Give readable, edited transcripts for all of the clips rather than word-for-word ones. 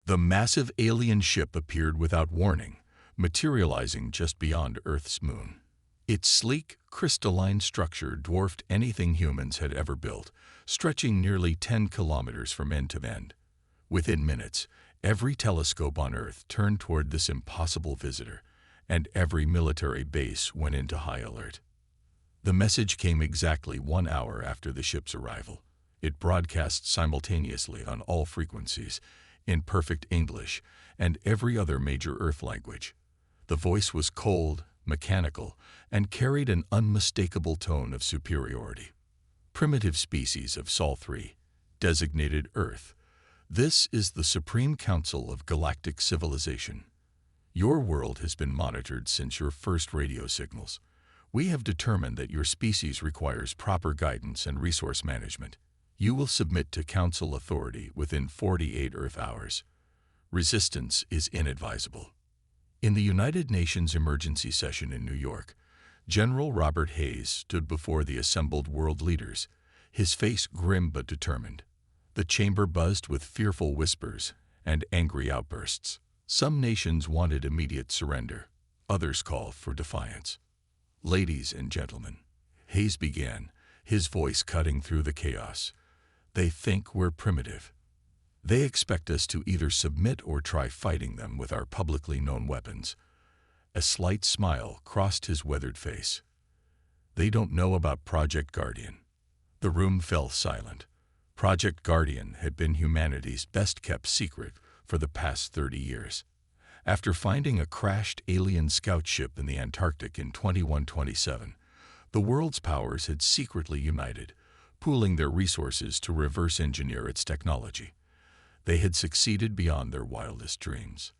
The massive alien ship appeared without warning, materializing just beyond Earth's moon. Its sleek, crystalline structure dwarfed anything humans had ever built, stretching nearly 10 kilometers from end to end. Within minutes, every telescope on Earth turned toward this impossible visitor, and every military base went into high alert. The message came exactly 1 hour after the ship's arrival. It broadcast simultaneously on all frequencies, in perfect English and every other major Earth language. The voice was cold, mechanical, and carried an unmistakable tone of superiority. Primitive species of Sol 3, designated Earth. This is the Supreme Council of Galactic Civilization. Your world has been monitored since your first radio signals. We have determined that your species requires proper guidance and resource management. You will submit to Council authority within 48 Earth hours. Resistance is inadvisable. In the United Nations emergency session in New York, General Robert Hayes stood before the assembled world leaders, his face grim but determined. The chamber buzzed with fearful whispers and angry outbursts. Some nations wanted immediate surrender. Others called for defiance. Ladies and gentlemen, Hayes began, his voice cutting through the chaos. They think we're primitive. They expect us to either submit or try fighting them with our publicly known weapons. A slight smile crossed his weathered face. They don't know about Project Guardian. The room fell silent. Project Guardian had been humanity's best-kept secret for the past 30 years. After finding a crashed alien scout ship in the Antarctic in 2127, the world's powers had secretly united, pooling their resources to reverse engineer its technology. They had succeeded beyond their wildest dreams.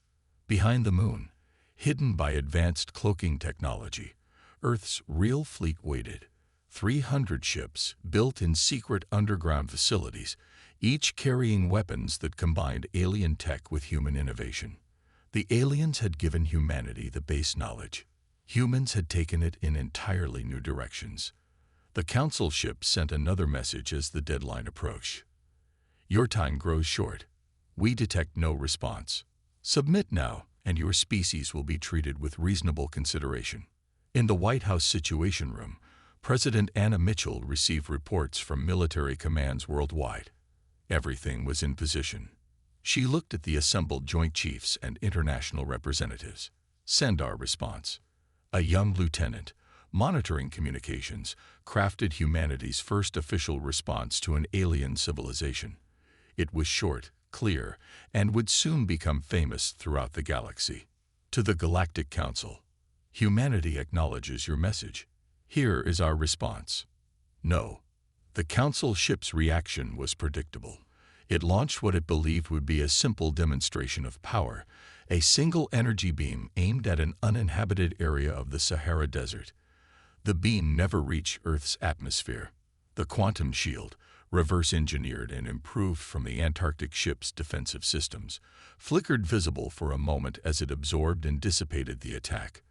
Behind the moon, hidden by advanced cloaking technology, Earth's real fleet waited. 300 ships built in secret underground facilities, each carrying weapons that combined alien tech with human innovation. The aliens had given humanity the base knowledge. Humans had taken it in entirely new directions. The Council ship sent another message as the deadline approached. Your time grows short. We detect no response. Submit now, and your species will be treated with reasonable consideration. In the White House Situation Room, President Anna Mitchell received reports from military commands worldwide. Everything was in position. She looked at the assembled Joint Chiefs and international representatives. Send our response. A young lieutenant, monitoring communications, crafted humanity's first official response to an alien civilization. It was short, clear, and would soon become famous throughout the galaxy. To the Galactic Council, humanity acknowledges your message. Here is our response. No. The Council ship's reaction was predictable. It launched what it believed would be a simple demonstration of power, a single energy beam aimed at an uninhabited area of the Sahara Desert. The beam never reached Earth's atmosphere. The quantum shield, reverse-engineered and improved from the Antarctic ship's defensive systems, flickered visible for a moment as it absorbed and dissipated the attack.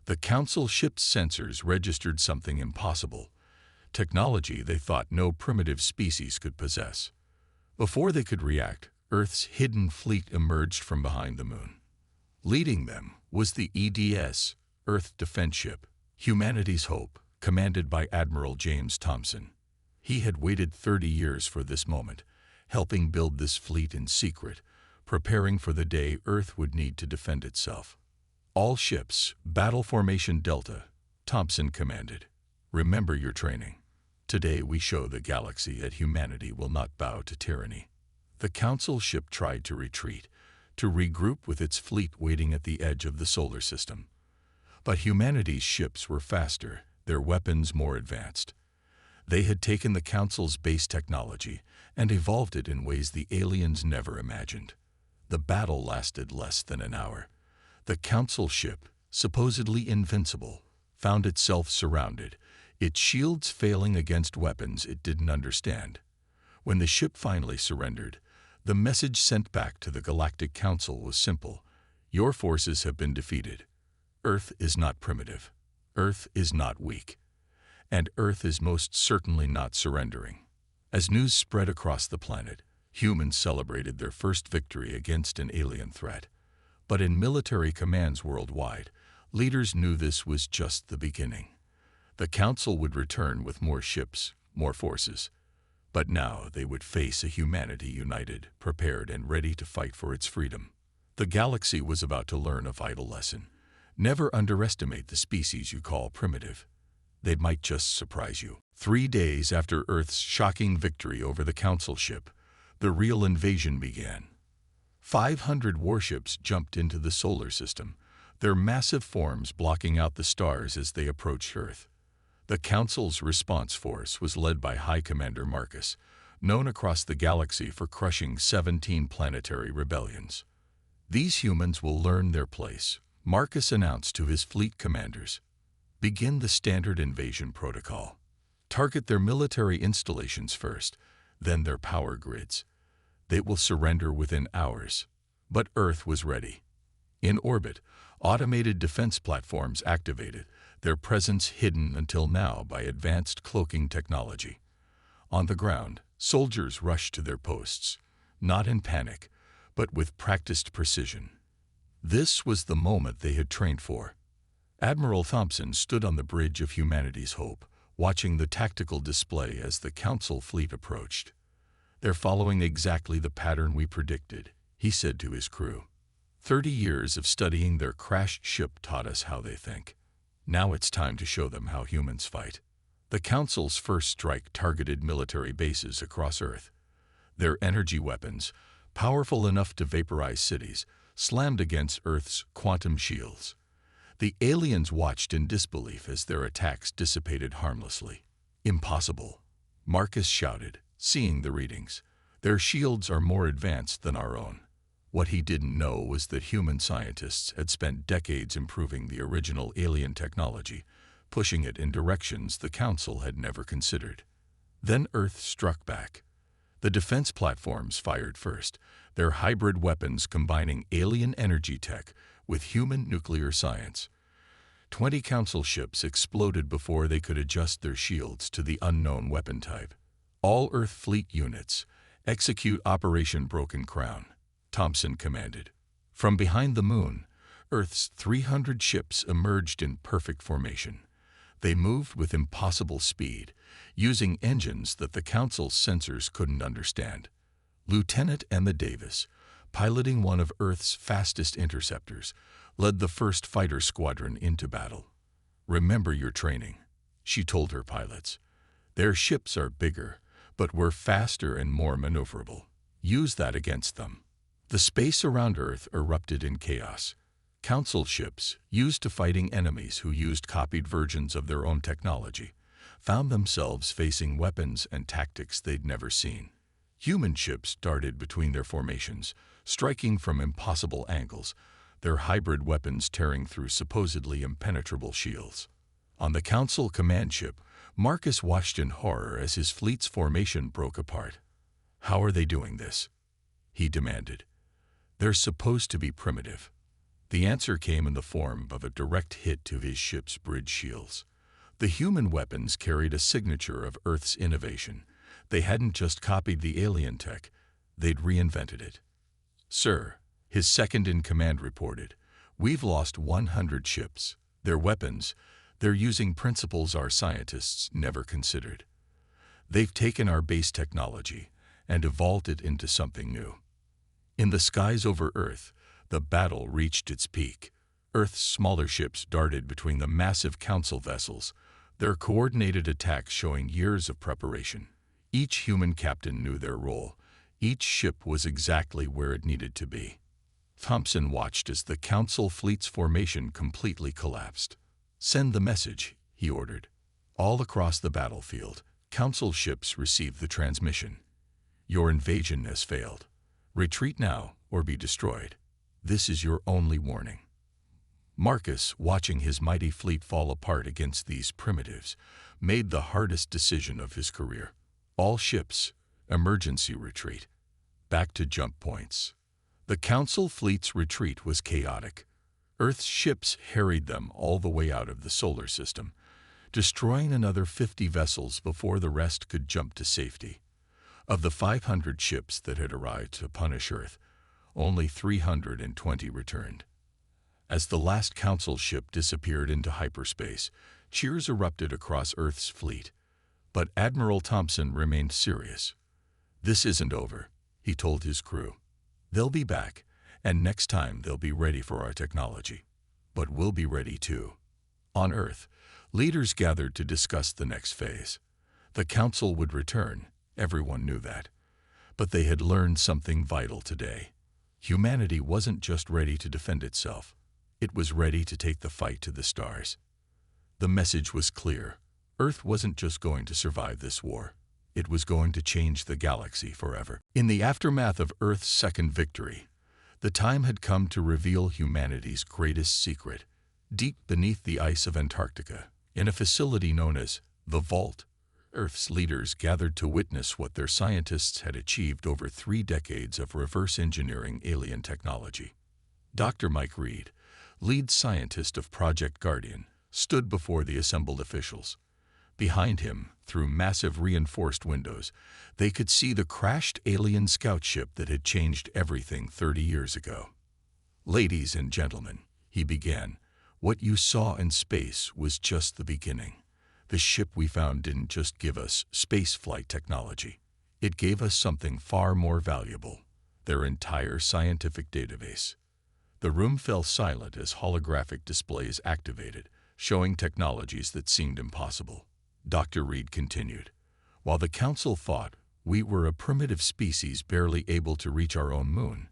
The Council ship's sensors registered something impossible, technology they thought no primitive species could possess. Before they could react, Earth's hidden fleet emerged from behind the moon. Leading them was the EDS, Earth Defense Ship, humanity's hope, commanded by Admiral James Thompson. He had waited 30 years for this moment, helping build this fleet in secret, preparing for the day Earth would need to defend itself. All ships, Battle Formation Delta, Thompson commanded. Remember your training. Today we show the galaxy that humanity will not bow to tyranny. The Council ship tried to retreat, to regroup with its fleet waiting at the edge of the solar system. But humanity's ships were faster, their weapons more advanced. They had taken the Council's base technology and evolved it in ways the aliens never imagined. The battle lasted less than an hour. The Council ship, supposedly invincible, found itself surrounded, its shields failing against weapons it didn't understand. When the ship finally surrendered, the message sent back to the Galactic Council was simple. Your forces have been defeated. Earth is not primitive. Earth is not weak. And Earth is most certainly not surrendering. As news spread across the planet, Humans celebrated their first victory against an alien threat. But in military commands worldwide, leaders knew this was just the beginning. The Council would return with more ships, more forces. But now they would face a humanity united, prepared, and ready to fight for its freedom. The galaxy was about to learn a vital lesson. Never underestimate the species you call primitive. They might just surprise you. 3 days after Earth's shocking victory over the Council ship, the real invasion began. 500 warships jumped into the solar system, their massive forms blocking out the stars as they approached Earth. The Council's response force was led by High Commander Marcus, known across the galaxy for crushing 17 planetary rebellions. These humans will learn their place, Marcus announced to his fleet commanders. Begin the standard invasion protocol. Target their military installations first, then their power grids. They will surrender within hours. But Earth was ready. In orbit, automated defense platforms activated, their presence hidden until now by advanced cloaking technology. On the ground, soldiers rushed to their posts, not in panic, but with practiced precision. This was the moment they had trained for. Admiral Thompson stood on the bridge of humanity's hope, watching the tactical display as the Council fleet approached. "They're following exactly the pattern we predicted," he said to his crew. 30 years of studying their crashed ship taught us how they think. Now it's time to show them how humans fight. The Council's first strike targeted military bases across Earth. Their energy weapons, powerful enough to vaporize cities, slammed against Earth's quantum shields. The aliens watched in disbelief as their attacks dissipated harmlessly. "Impossible," Marcus shouted, seeing the readings. "Their shields are more advanced than our own." What he didn't know was that human scientists had spent decades improving the original alien technology, pushing it in directions the Council had never considered. Then Earth struck back. The defense platforms fired first, their hybrid weapons combining alien energy tech with human nuclear science. 20 Council ships exploded before they could adjust their shields to the unknown weapon type. "All Earth fleet units, execute Operation Broken Crown," Thompson commanded. From behind the moon, Earth's 300 ships emerged in perfect formation. They moved with impossible speed, using engines that the Council's sensors couldn't understand. Lieutenant Emma Davis, piloting one of Earth's fastest interceptors, led the first fighter squadron into battle. "Remember your training," she told her pilots. "Their ships are bigger, but we're faster and more maneuverable. Use that against them." The space around Earth erupted in chaos. Council ships, used to fighting enemies who used copied versions of their own technology, found themselves facing weapons and tactics they'd never seen. Human ships darted between their formations, striking from impossible angles, their hybrid weapons tearing through supposedly impenetrable shields. On the Council command ship, Marcus watched in horror as his fleet's formation broke apart. "How are they doing this?" he demanded. "They're supposed to be primitive." The answer came in the form of a direct hit to his ship's bridge shields. The human weapons carried a signature of Earth's innovation. They hadn't just copied the alien tech, they'd reinvented it. "Sir," his second-in-command reported, "we've lost 100 ships. Their weapons, they're using principles our scientists never considered. They've taken our base technology and evolved it into something new." In the skies over Earth, the battle reached its peak. Earth's smaller ships darted between the massive Council vessels, their coordinated attacks showing years of preparation. Each human captain knew their role. Each ship was exactly where it needed to be. Thompson watched as the Council fleet's formation completely collapsed. "Send the message," he ordered. All across the battlefield, Council ships received the transmission. "Your invasion has failed. Retreat now or be destroyed. This is your only warning." Marcus, watching his mighty fleet fall apart against these primitives, made the hardest decision of his career. All ships, emergency retreat. Back to jump points. The Council fleet's retreat was chaotic. Earth's ships harried them all the way out of the solar system, destroying another 50 vessels before the rest could jump to safety. Of the 500 ships that had arrived to punish Earth, only 320 returned. As the last Council ship disappeared into hyperspace, cheers erupted across Earth's fleet. But Admiral Thompson remained serious. "This isn't over," he told his crew. "They'll be back, and next time they'll be ready for our technology. But we'll be ready too." On Earth, leaders gathered to discuss the next phase. The Council would return, everyone knew that. But they had learned something vital today. Humanity wasn't just ready to defend itself. It was ready to take the fight to the stars. The message was clear. Earth wasn't just going to survive this war. It was going to change the galaxy forever. In the aftermath of Earth's second victory, the time had come to reveal humanity's greatest secret. Deep beneath the ice of Antarctica, in a facility known as the Vault, Earth's leaders gathered to witness what their scientists had achieved over 3 decades of reverse engineering alien technology. Dr. Mike Reed, lead scientist of Project Guardian, stood before the assembled officials. Behind him, through massive reinforced windows, they could see the crashed alien scout ship that had changed everything 30 years ago. "Ladies and gentlemen," he began, "what you saw in space was just the beginning. The ship we found didn't just give us spaceflight technology. It gave us something far more valuable, their entire scientific database." The room fell silent as holographic displays activated, showing technologies that seemed impossible. Dr. Reed continued, "While the Council thought we were a primitive species barely able to reach our own moon,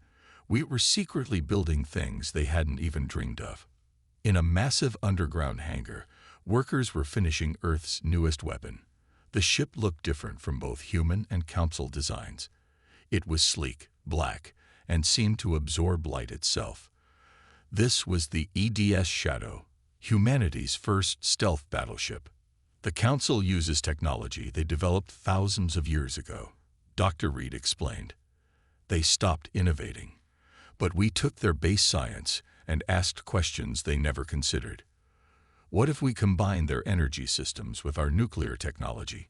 we were secretly building things they hadn't even dreamed of. In a massive underground hangar, workers were finishing Earth's newest weapon. The ship looked different from both human and Council designs. It was sleek, black, and seemed to absorb light itself. This was the EDS Shadow, humanity's first stealth battleship. The Council uses technology they developed thousands of years ago," Dr. Reed explained. "They stopped innovating. But we took their base science and asked questions they never considered. What if we combined their energy systems with our nuclear technology?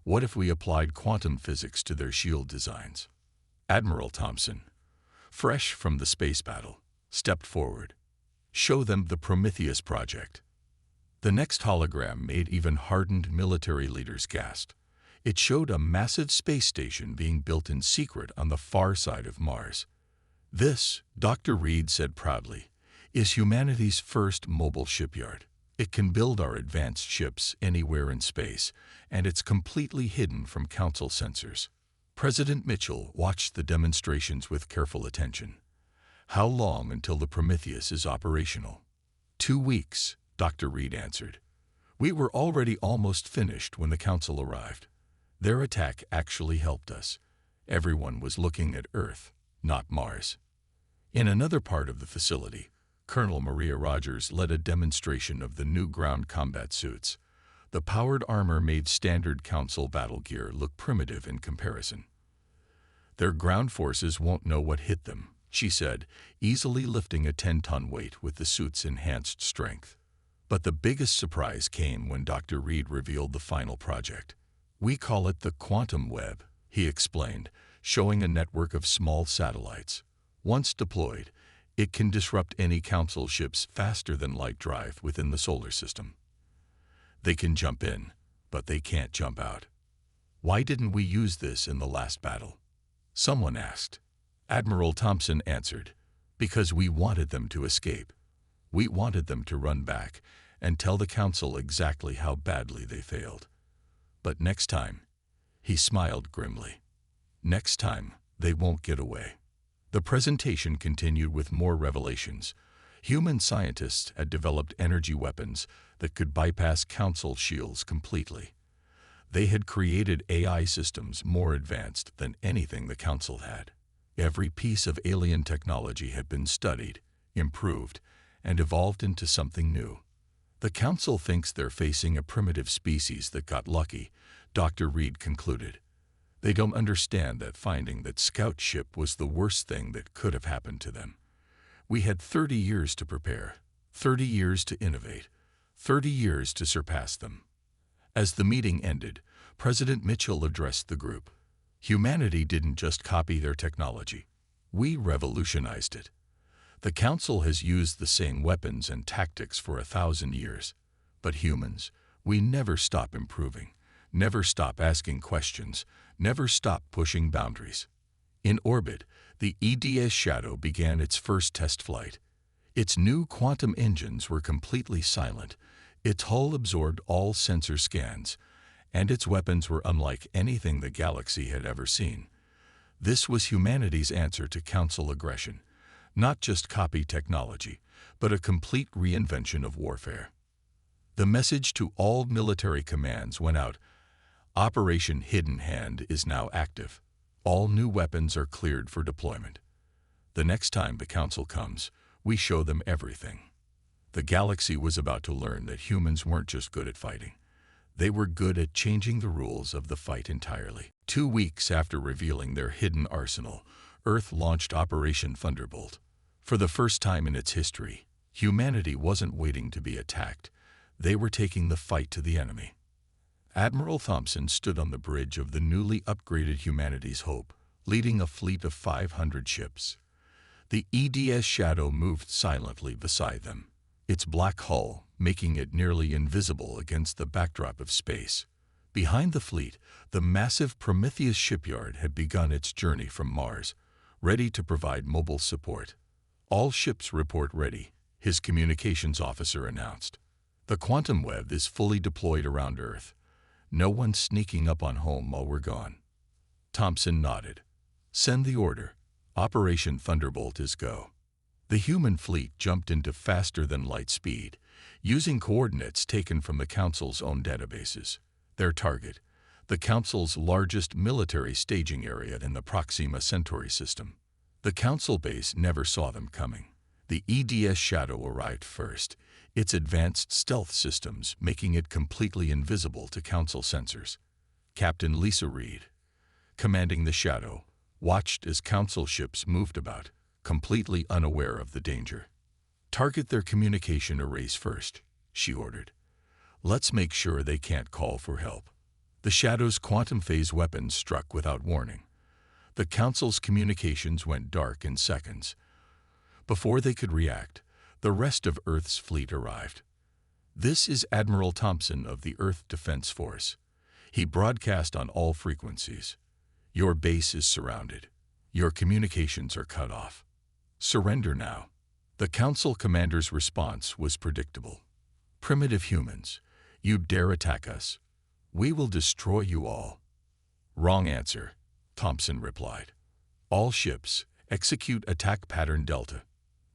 What if we applied quantum physics to their shield designs?" Admiral Thompson, fresh from the space battle, stepped forward. "Show them the Prometheus project." The next hologram made even hardened military leaders gasp. It showed a massive space station being built in secret on the far side of Mars. "This," Dr. Reed said proudly, "is humanity's first mobile shipyard. It can build our advanced ships anywhere in space, and it's completely hidden from Council sensors." President Mitchell watched the demonstrations with careful attention. "How long until the Prometheus is operational?" 2 weeks, Dr. Reed answered. "We were already almost finished when the Council arrived. Their attack actually helped us. Everyone was looking at Earth, not Mars." In another part of the facility, Colonel Maria Rogers led a demonstration of the new ground combat suits. The powered armor made standard Council battle gear look primitive in comparison. "Their ground forces won't know what hit them," she said, easily lifting a 10-ton weight with the suit's enhanced strength. But the biggest surprise came when Dr. Reed revealed the final project. "We call it the Quantum Web," he explained, showing a network of small satellites. Once deployed, it can disrupt any Council ship's faster-than-light drive within the solar system. They can jump in, but they can't jump out. "Why didn't we use this in the last battle?" someone asked. Admiral Thompson answered, "Because we wanted them to escape. We wanted them to run back and tell the Council exactly how badly they failed. But next time," he smiled grimly, "next time they won't get away." The presentation continued with more revelations. Human scientists had developed energy weapons that could bypass Council shields completely. They had created AI systems more advanced than anything the Council had. Every piece of alien technology had been studied, improved, and evolved into something new. "The Council thinks they're facing a primitive species that got lucky," Dr. Reed concluded. "They don't understand that finding that scout ship was the worst thing that could have happened to them. We had 30 years to prepare, 30 years to innovate, 30 years to surpass them." As the meeting ended, President Mitchell addressed the group. Humanity didn't just copy their technology. We revolutionized it. The Council has used the same weapons and tactics for 1,000 years. But humans, we never stop improving, never stop asking questions, never stop pushing boundaries. In orbit, the EDS Shadow began its first test flight. Its new quantum engines were completely silent, its hull absorbed all sensor scans, and its weapons were unlike anything the galaxy had ever seen. This was humanity's answer to Council aggression, not just copy technology, but a complete reinvention of warfare. The message to all military commands went out. Operation Hidden Hand is now active. All new weapons are cleared for deployment. The next time the Council comes, we show them everything. The galaxy was about to learn that humans weren't just good at fighting. They were good at changing the rules of the fight entirely. 2 weeks after revealing their hidden arsenal, Earth launched Operation Thunderbolt. For the first time in its history, humanity wasn't waiting to be attacked. They were taking the fight to the enemy. Admiral Thompson stood on the bridge of the newly upgraded Humanity's Hope, leading a fleet of 500 ships. The EDS Shadow moved silently beside them, its black hull making it nearly invisible against the backdrop of space. Behind the fleet, the massive Prometheus shipyard had begun its journey from Mars, ready to provide mobile support. All ships report ready, his communications officer announced. The quantum web is fully deployed around Earth. No one's sneaking up on home while we're gone. Thompson nodded. Send the order. Operation Thunderbolt is go. The human fleet jumped into faster-than-light speed, using coordinates taken from the Council's own databases. Their target, the Council's largest military staging area in the Proxima Centauri system. The Council base never saw them coming. The EDS Shadow arrived first, its advanced stealth systems making it completely invisible to Council sensors. Captain Lisa Reed, commanding the Shadow, watched as Council ships moved about, completely unaware of the danger. Target their communication arrays first, she ordered. Let's make sure they can't call for help. The Shadow's quantum phase weapons struck without warning. The Council's communications went dark in seconds. Before they could react, the rest of Earth's fleet arrived. This is Admiral Thompson of the Earth Defense Force. He broadcast on all frequencies. Your base is surrounded. Your communications are cut off. Surrender now. The Council commander's response was predictable. Primitive humans, you dare attack us. We will destroy you all. Wrong answer, Thompson replied. All ships, execute attack pattern Delta.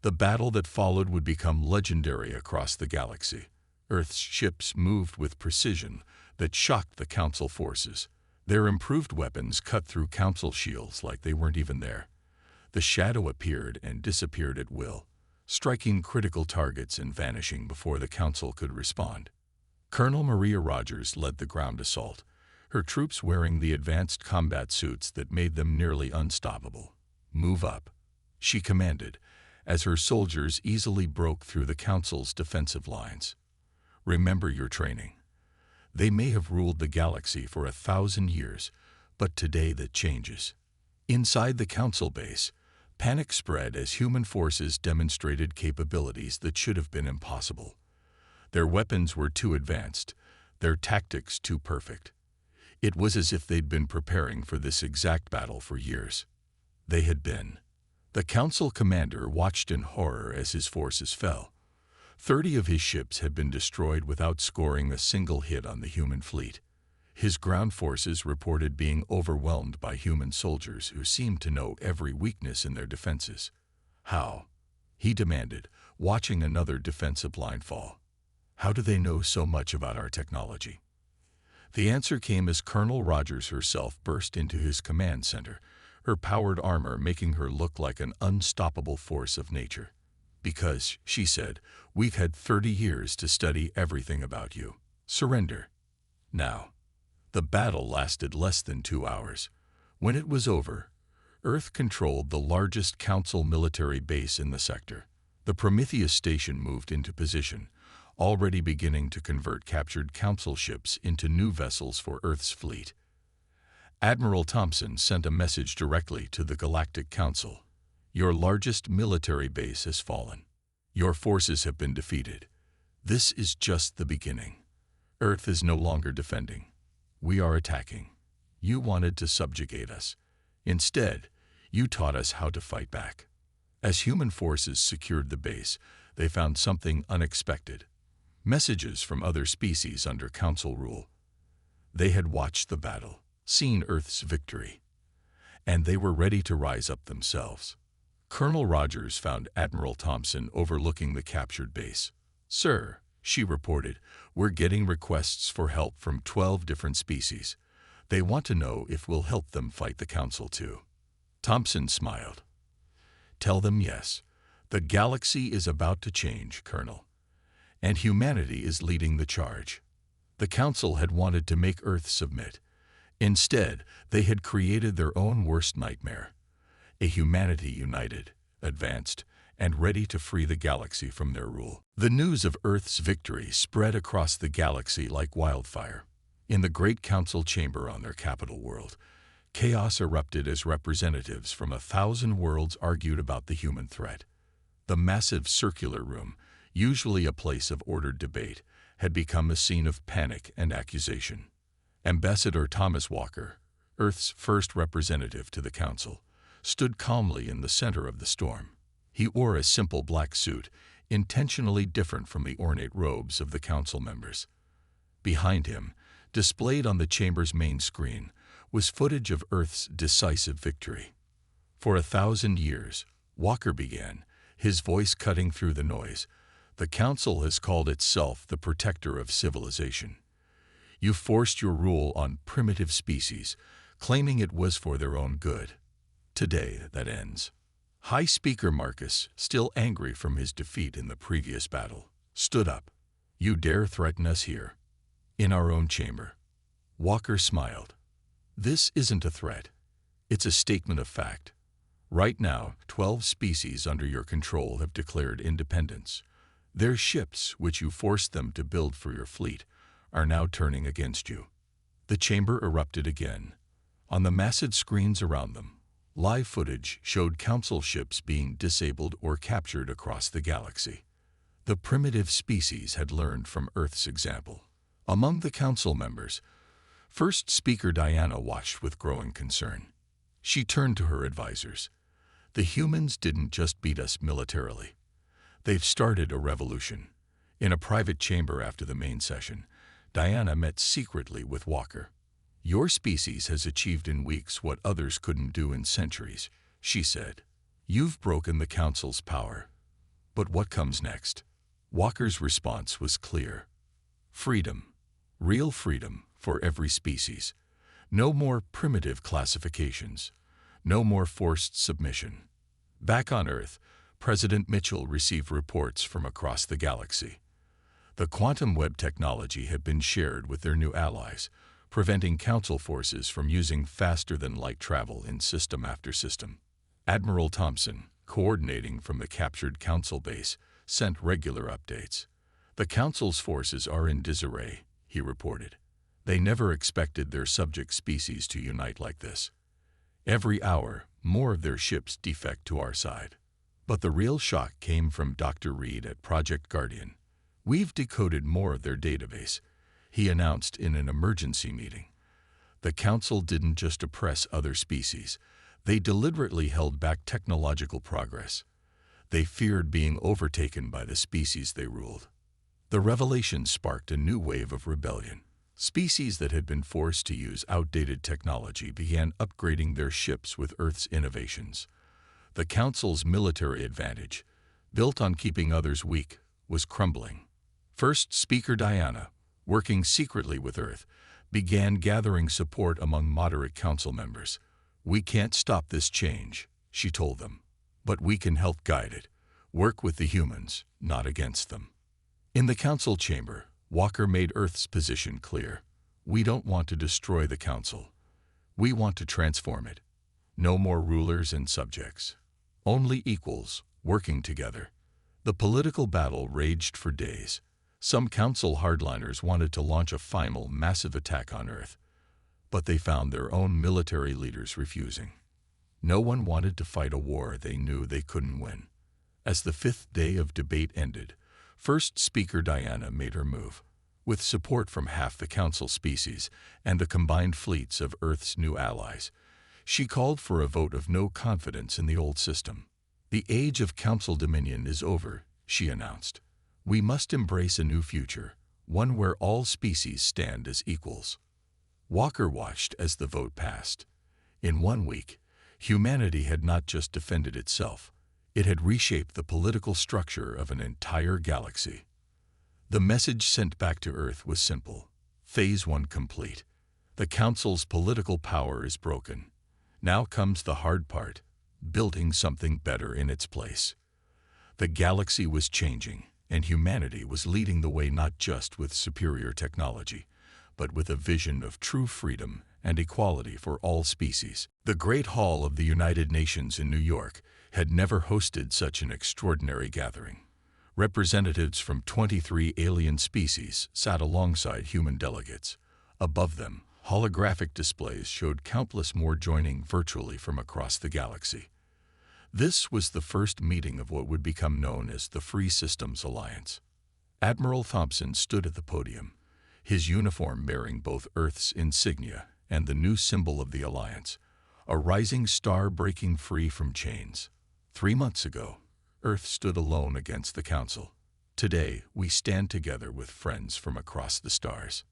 The battle that followed would become legendary across the galaxy. Earth's ships moved with precision that shocked the Council forces. Their improved weapons cut through Council shields like they weren't even there. The Shadow appeared and disappeared at will, striking critical targets and vanishing before the Council could respond. Colonel Maria Rogers led the ground assault, her troops wearing the advanced combat suits that made them nearly unstoppable. Move up, she commanded, as her soldiers easily broke through the Council's defensive lines. Remember your training. They may have ruled the galaxy for 1,000 years, but today that changes. Inside the Council base, panic spread as human forces demonstrated capabilities that should have been impossible. Their weapons were too advanced, their tactics too perfect. It was as if they'd been preparing for this exact battle for years. They had been. The Council commander watched in horror as his forces fell. 30 of his ships had been destroyed without scoring a single hit on the human fleet. His ground forces reported being overwhelmed by human soldiers who seemed to know every weakness in their defenses. How? He demanded, watching another defensive line fall. How do they know so much about our technology? The answer came as Colonel Rogers herself burst into his command center, her powered armor making her look like an unstoppable force of nature. Because, she said, we've had 30 years to study everything about you. Surrender. Now. The battle lasted less than 2 hours. When it was over, Earth controlled the largest Council military base in the sector. The Prometheus station moved into position, already beginning to convert captured Council ships into new vessels for Earth's fleet. Admiral Thompson sent a message directly to the Galactic Council. Your largest military base has fallen. Your forces have been defeated. This is just the beginning. Earth is no longer defending. We are attacking. You wanted to subjugate us. Instead, you taught us how to fight back. As human forces secured the base, they found something unexpected. Messages from other species under Council rule. They had watched the battle, seen Earth's victory, and they were ready to rise up themselves. Colonel Rogers found Admiral Thompson overlooking the captured base. "Sir," she reported, "we're getting requests for help from 12 different species. They want to know if we'll help them fight the Council too." Thompson smiled. "Tell them yes. The galaxy is about to change, Colonel. And humanity is leading the charge." The Council had wanted to make Earth submit. Instead, they had created their own worst nightmare. A humanity united, advanced, and ready to free the galaxy from their rule. The news of Earth's victory spread across the galaxy like wildfire. In the Great Council chamber on their capital world, chaos erupted as representatives from 1,000 worlds argued about the human threat. The massive circular room, usually a place of ordered debate, had become a scene of panic and accusation. Ambassador Thomas Walker, Earth's first representative to the Council, stood calmly in the center of the storm. He wore a simple black suit, intentionally different from the ornate robes of the Council members. Behind him, displayed on the chamber's main screen, was footage of Earth's decisive victory. "For 1,000 years," Walker began, his voice cutting through the noise, "the Council has called itself the protector of civilization. You forced your rule on primitive species, claiming it was for their own good. Today, that ends." High Speaker Marcus, still angry from his defeat in the previous battle, stood up. "You dare threaten us here, in our own chamber?" Walker smiled. "This isn't a threat. It's a statement of fact. Right now, 12 species under your control have declared independence. Their ships, which you forced them to build for your fleet, are now turning against you." The chamber erupted again. On the massive screens around them, live footage showed Council ships being disabled or captured across the galaxy. The primitive species had learned from Earth's example. Among the Council members, First Speaker Diana watched with growing concern. She turned to her advisors. "The humans didn't just beat us militarily. They've started a revolution." In a private chamber after the main session, Diana met secretly with Walker. "Your species has achieved in weeks what others couldn't do in centuries," she said. "You've broken the Council's power. But what comes next?" Walker's response was clear. "Freedom. Real freedom for every species. No more primitive classifications. No more forced submission." Back on Earth, President Mitchell received reports from across the galaxy. The quantum web technology had been shared with their new allies, preventing Council forces from using faster-than-light travel in system after system. Admiral Thompson, coordinating from the captured Council base, sent regular updates. "The Council's forces are in disarray," he reported. "They never expected their subject species to unite like this. Every hour, more of their ships defect to our side." But the real shock came from Dr. Reed at Project Guardian. "We've decoded more of their database," he announced in an emergency meeting. The Council didn't just oppress other species. They deliberately held back technological progress. They feared being overtaken by the species they ruled. The revelation sparked a new wave of rebellion. Species that had been forced to use outdated technology began upgrading their ships with Earth's innovations. The Council's military advantage, built on keeping others weak, was crumbling. First Speaker Diana, working secretly with Earth, began gathering support among moderate Council members. "We can't stop this change," she told them, "but we can help guide it. Work with the humans, not against them." In the Council chamber, Walker made Earth's position clear. "We don't want to destroy the Council. We want to transform it. No more rulers and subjects. Only equals, working together." The political battle raged for days. Some Council hardliners wanted to launch a final massive attack on Earth. but they found their own military leaders refusing. No one wanted to fight a war they knew they couldn't win. As the fifth day of debate ended, first speaker Diana made her move. With support from half the Council species and the combined fleets of Earth's new allies, she called for a vote of no confidence in the old system. "The age of Council dominion is over," she announced. "We must embrace a new future, one where all species stand as equals." Walker watched as the vote passed. In 1 week, humanity had not just defended itself, it had reshaped the political structure of an entire galaxy. The message sent back to Earth was simple. Phase 1 complete. The Council's political power is broken. Now comes the hard part, building something better in its place. The galaxy was changing, and humanity was leading the way not just with superior technology, but with a vision of true freedom and equality for all species. The Great Hall of the United Nations in New York had never hosted such an extraordinary gathering. Representatives from 23 alien species sat alongside human delegates. Above them, holographic displays showed countless more joining virtually from across the galaxy. This was the first meeting of what would become known as the Free Systems Alliance. Admiral Thompson stood at the podium, his uniform bearing both Earth's insignia and the new symbol of the Alliance, a rising star breaking free from chains. 3 months ago, Earth stood alone against the Council. Today, we stand together with friends from across the stars.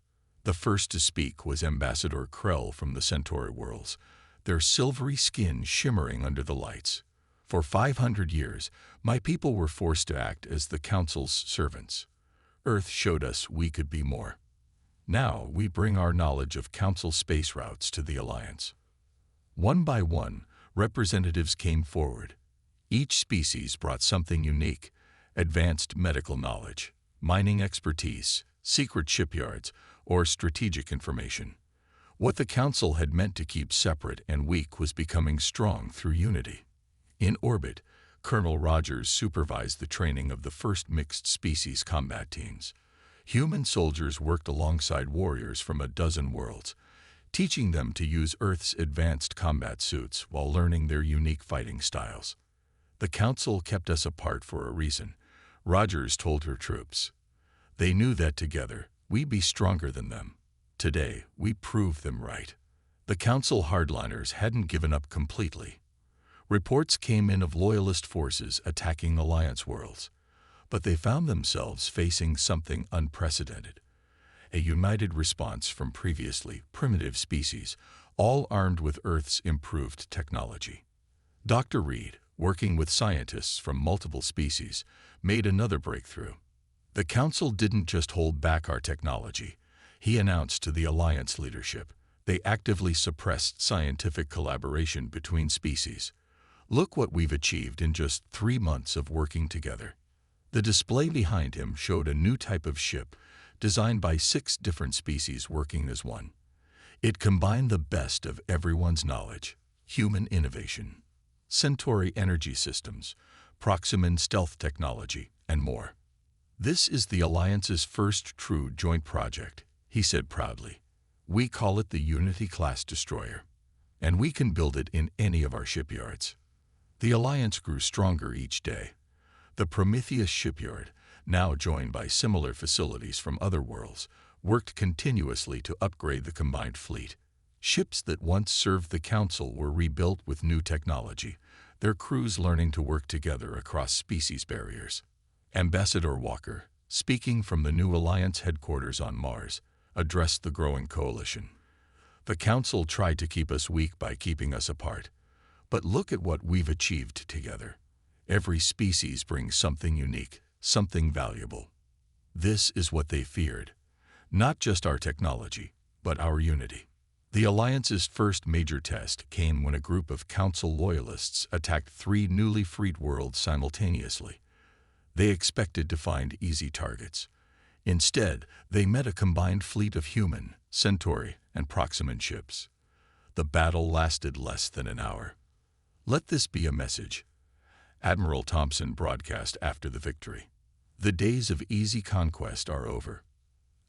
The first to speak was Ambassador Krell from the Centauri worlds, their silvery skin shimmering under the lights. "For 500 years, my people were forced to act as the Council's servants. Earth showed us we could be more. Now we bring our knowledge of Council space routes to the Alliance." One by one, representatives came forward. Each species brought something unique: advanced medical knowledge, mining expertise, secret shipyards, or strategic information. What the Council had meant to keep separate and weak was becoming strong through unity. In orbit, Colonel Rogers supervised the training of the first mixed-species combat teams. Human soldiers worked alongside warriors from a dozen worlds, teaching them to use Earth's advanced combat suits while learning their unique fighting styles. "The Council kept us apart for a reason," Rogers told her troops. "They knew that together, we'd be stronger than them. Today, we proved them right." The Council hardliners hadn't given up completely. Reports came in of loyalist forces attacking Alliance worlds, but they found themselves facing something unprecedented: a united response from previously primitive species, all armed with Earth's improved technology. Dr. Reed, working with scientists from multiple species, made another breakthrough. "The Council didn't just hold back our technology," he announced to the Alliance leadership. "They actively suppressed scientific collaboration between species. Look what we've achieved in just 3 months of working together." The display behind him showed a new type of ship, designed by 6 different species working as one. It combined the best of everyone's knowledge: human innovation, Centauri energy systems, Proximan stealth technology, and more. "This is the Alliance's first true joint project," he said proudly. "We call it the Unity-class destroyer, and we can build it in any of our shipyards." The Alliance grew stronger each day. The Prometheus shipyard, now joined by similar facilities from other worlds, worked continuously to upgrade the combined fleet. Ships that once served the Council were rebuilt with new technology, their crews learning to work together across species barriers. Ambassador Walker, speaking from the new Alliance headquarters on Mars, addressed the growing coalition. "The Council tried to keep us weak by keeping us apart. But look at what we've achieved together. Every species brings something unique, something valuable. This is what they feared. Not just our technology, but our unity." The Alliance's first major test came when a group of Council loyalists attacked 3 newly freed worlds simultaneously. They expected to find easy targets. Instead, they met a combined fleet of human, Centauri, and Proximan ships. The battle lasted less than an hour. "Let this be a message," Admiral Thompson broadcast after the victory. "The days of easy conquest are over.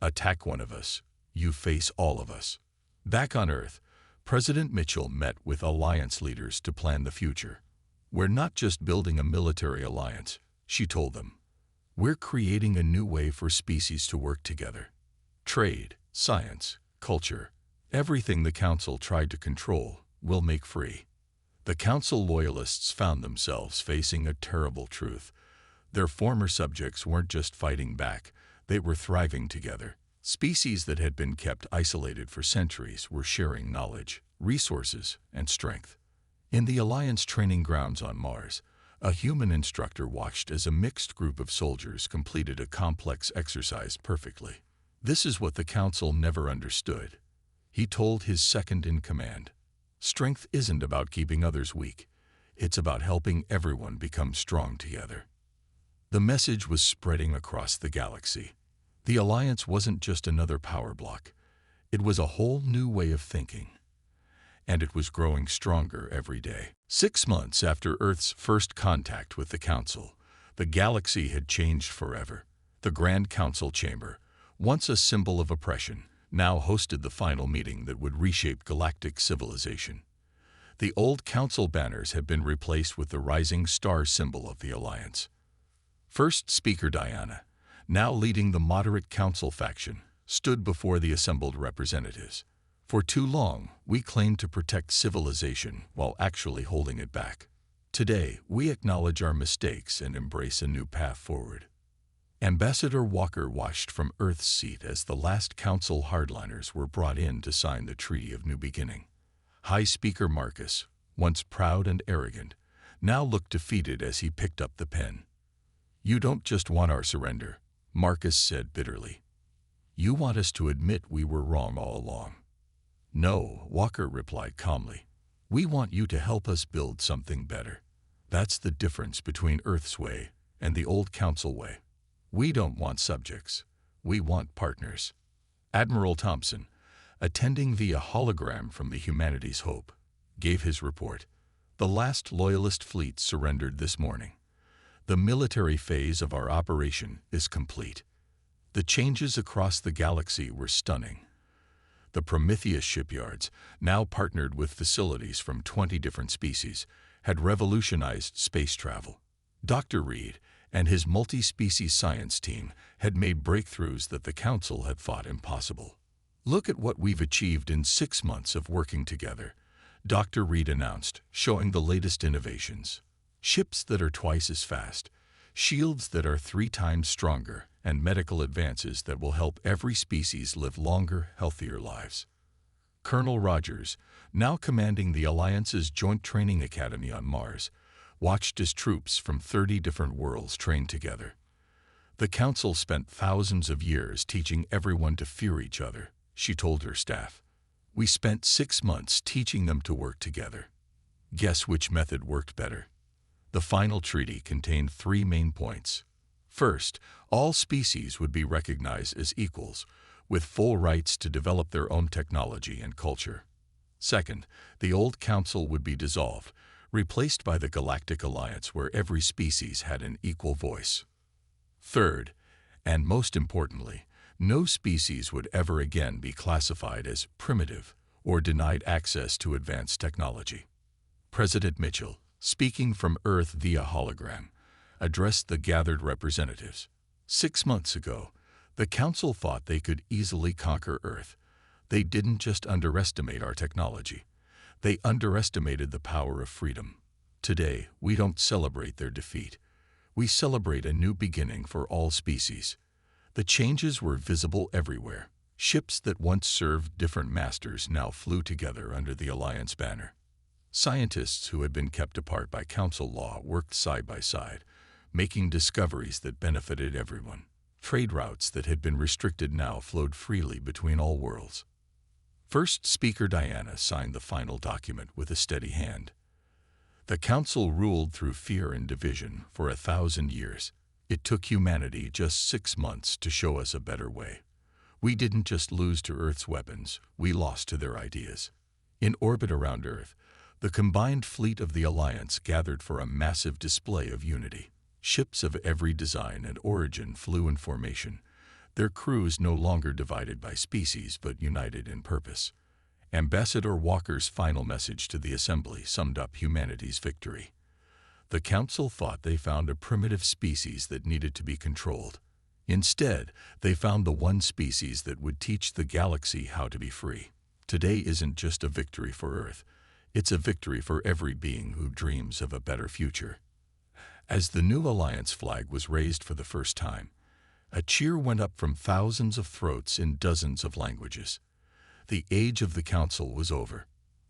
Attack one of us, you face all of us. Back on Earth, President Mitchell met with alliance leaders to plan the future. "We're not just building a military alliance," she told them. "We're creating a new way for species to work together. Trade, science, culture, everything the Council tried to control, we'll make free." The Council loyalists found themselves facing a terrible truth. Their former subjects weren't just fighting back, they were thriving together. Species that had been kept isolated for centuries were sharing knowledge, resources, and strength. In the Alliance training grounds on Mars, a human instructor watched as a mixed group of soldiers completed a complex exercise perfectly. "This is what the Council never understood," he told his second-in-command. "Strength isn't about keeping others weak. It's about helping everyone become strong together." The message was spreading across the galaxy. The Alliance wasn't just another power block. It was a whole new way of thinking. And it was growing stronger every day. 6 months after Earth's first contact with the Council, the galaxy had changed forever. The Grand Council Chamber, once a symbol of oppression, now hosted the final meeting that would reshape galactic civilization. The old Council banners had been replaced with the rising star symbol of the Alliance. First Speaker Diana, now leading the moderate Council faction, stood before the assembled representatives. "For too long, we claimed to protect civilization while actually holding it back. Today, we acknowledge our mistakes and embrace a new path forward." Ambassador Walker watched from Earth's seat as the last Council hardliners were brought in to sign the Treaty of New Beginning. High Speaker Marcus, once proud and arrogant, now looked defeated as he picked up the pen. "You don't just want our surrender," Marcus said bitterly. "You want us to admit we were wrong all along." "No," Walker replied calmly. "We want you to help us build something better. That's the difference between Earth's way and the old Council way. We don't want subjects. We want partners." Admiral Thompson, attending via hologram from the Humanity's Hope, gave his report. "The last Loyalist fleet surrendered this morning. The military phase of our operation is complete." The changes across the galaxy were stunning. The Prometheus shipyards, now partnered with facilities from 20 different species, had revolutionized space travel. Dr. Reed and his multi-species science team had made breakthroughs that the Council had thought impossible. "Look at what we've achieved in 6 months of working together," Dr. Reed announced, showing the latest innovations. "Ships that are twice as fast, shields that are 3 times stronger, and medical advances that will help every species live longer, healthier lives." Colonel Rogers, now commanding the Alliance's Joint Training Academy on Mars, watched as troops from 30 different worlds trained together. "The Council spent thousands of years teaching everyone to fear each other," she told her staff. "We spent 6 months teaching them to work together. Guess which method worked better?" The final treaty contained 3 main points. First, all species would be recognized as equals, with full rights to develop their own technology and culture. Second, the old Council would be dissolved, replaced by the Galactic Alliance where every species had an equal voice. Third, and most importantly, no species would ever again be classified as primitive or denied access to advanced technology. President Mitchell, speaking from Earth via hologram, addressed the gathered representatives. 6 months ago, the Council thought they could easily conquer Earth. They didn't just underestimate our technology. They underestimated the power of freedom. Today, we don't celebrate their defeat. We celebrate a new beginning for all species. The changes were visible everywhere. Ships that once served different masters now flew together under the Alliance banner. Scientists who had been kept apart by Council law worked side by side, making discoveries that benefited everyone. Trade routes that had been restricted now flowed freely between all worlds. First Speaker Diana signed the final document with a steady hand. "The Council ruled through fear and division for 1,000 years. It took humanity just 6 months to show us a better way. We didn't just lose to Earth's weapons, we lost to their ideas." In orbit around Earth, the combined fleet of the Alliance gathered for a massive display of unity. Ships of every design and origin flew in formation, their crews no longer divided by species but united in purpose. Ambassador Walker's final message to the Assembly summed up humanity's victory. The Council thought they found a primitive species that needed to be controlled. Instead, they found the one species that would teach the galaxy how to be free. Today isn't just a victory for Earth. It's a victory for every being who dreams of a better future. As the new Alliance flag was raised for the first time, a cheer went up from thousands of throats in dozens of languages. The age of the Council was over.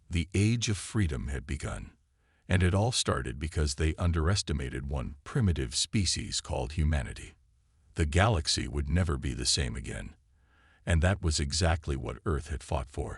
The age of freedom had begun. And it all started because they underestimated one primitive species called humanity. The galaxy would never be the same again. And that was exactly what Earth had fought for.